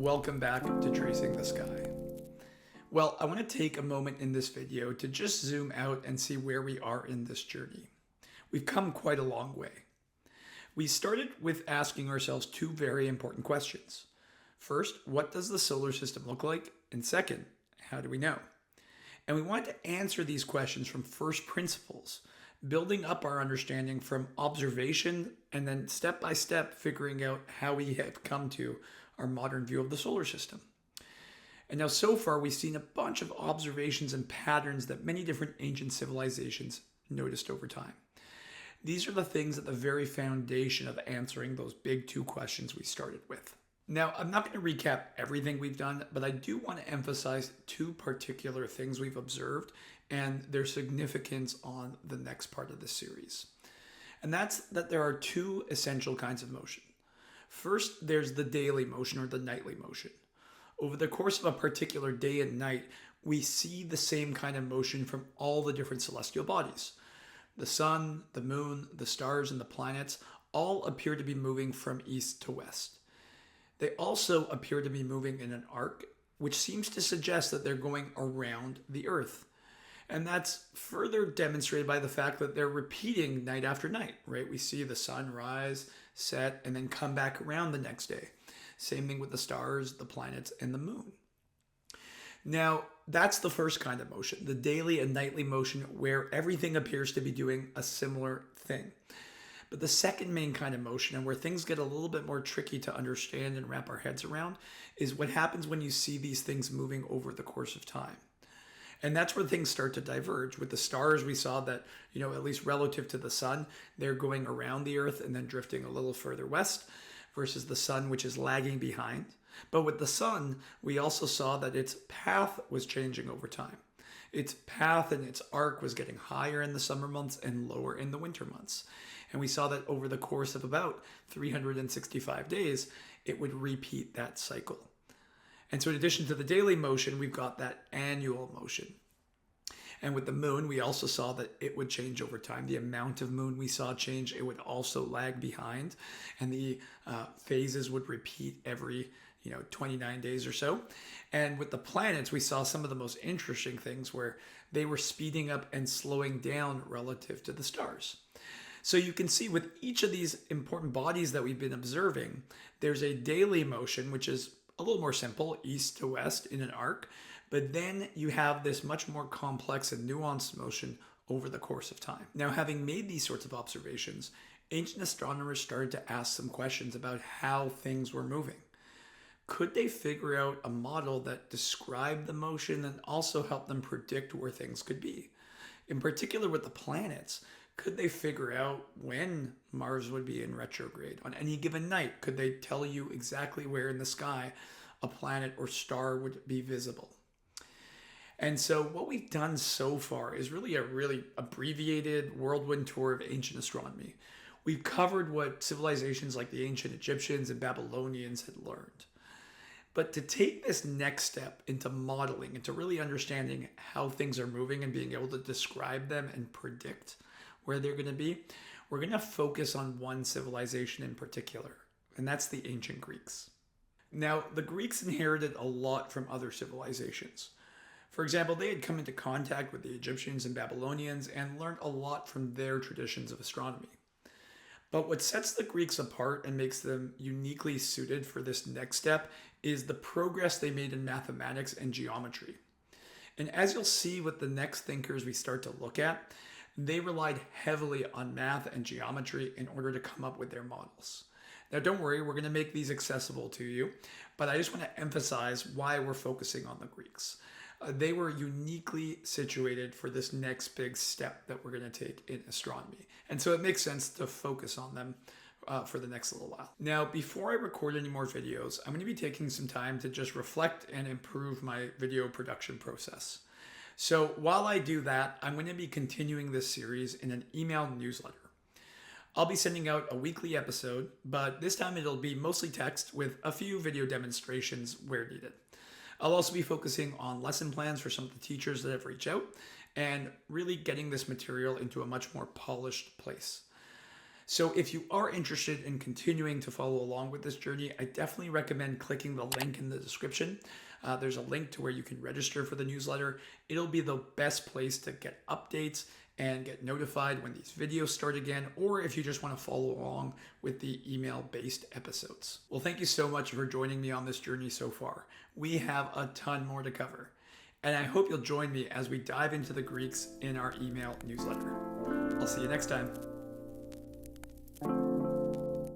Welcome back to Tracing the Sky. Well, I want to take a moment in this video to just zoom out and see where we are in this journey. We've come quite a long way. We started with asking ourselves two very important questions. First, what does the solar system look like? And second, how do we know? And we wanted to answer these questions from first principles, building up our understanding from observation and then step by step figuring out how we have come to our modern view of the solar system. And now so far we've seen a bunch of observations and patterns that many different ancient civilizations noticed over time. These are the things at the very foundation of answering those big two questions we started with. Now, I'm not going to recap everything we've done, but I do want to emphasize two particular things we've observed and their significance on the next part of the series. And that's that there are two essential kinds of motion. First, there's the daily motion or the nightly motion. Over the course of a particular day and night, we see the same kind of motion from all the different celestial bodies. The sun, the moon, the stars, and the planets all appear to be moving from east to west. They also appear to be moving in an arc, which seems to suggest that they're going around the Earth. And that's further demonstrated by the fact that they're repeating night after night, right? We see the sun rise, set, and then come back around the next day. Same thing with the stars, the planets, and the moon. Now, that's the first kind of motion, the daily and nightly motion where everything appears to be doing a similar thing. But the second main kind of motion, and where things get a little bit more tricky to understand and wrap our heads around, is what happens when you see these things moving over the course of time. And that's where things start to diverge. With the stars, we saw that, at least relative to the sun, they're going around the Earth and then drifting a little further west, versus the sun, which is lagging behind. But with the sun, we also saw that its path was changing over time. Its path and its arc was getting higher in the summer months and lower in the winter months. And we saw that over the course of about 365 days, it would repeat that cycle. And so in addition to the daily motion, we've got that annual motion. And with the moon, we also saw that it would change over time. The amount of moon we saw change, it would also lag behind. And the phases would repeat every 29 days or so. And with the planets, we saw some of the most interesting things where they were speeding up and slowing down relative to the stars. So you can see with each of these important bodies that we've been observing, there's a daily motion, which is a little more simple, east to west in an arc. But then you have this much more complex and nuanced motion over the course of time. Now, having made these sorts of observations, ancient astronomers started to ask some questions about how things were moving. Could they figure out a model that described the motion and also helped them predict where things could be? In particular with the planets, could they figure out when Mars would be in retrograde on any given night? Could they tell you exactly where in the sky a planet or star would be visible? And so what we've done so far is really a really abbreviated whirlwind tour of ancient astronomy. We've covered what civilizations like the ancient Egyptians and Babylonians had learned. But to take this next step into modeling, into really understanding how things are moving and being able to describe them and predict where they're going to be, we're going to focus on one civilization in particular, and that's the ancient Greeks. Now, the Greeks inherited a lot from other civilizations. For example, they had come into contact with the Egyptians and Babylonians and learned a lot from their traditions of astronomy. But what sets the Greeks apart and makes them uniquely suited for this next step is the progress they made in mathematics and geometry. And as you'll see with the next thinkers we start to look at, they relied heavily on math and geometry in order to come up with their models. Now, don't worry, we're going to make these accessible to you, but I just want to emphasize why we're focusing on the Greeks. They were uniquely situated for this next big step that we're going to take in astronomy. And so it makes sense to focus on them for the next little while. Now, before I record any more videos, I'm going to be taking some time to just reflect and improve my video production process. So while I do that, I'm going to be continuing this series in an email newsletter. I'll be sending out a weekly episode, but this time it'll be mostly text with a few video demonstrations where needed. I'll also be focusing on lesson plans for some of the teachers that have reached out and really getting this material into a much more polished place. So if you are interested in continuing to follow along with this journey, I definitely recommend clicking the link in the description. There's a link to where you can register for the newsletter. It'll be the best place to get updates and get notified when these videos start again, or if you just want to follow along with the email-based episodes. Well, thank you so much for joining me on this journey so far. We have a ton more to cover, and I hope you'll join me as we dive into the Greeks in our email newsletter. I'll see you next time.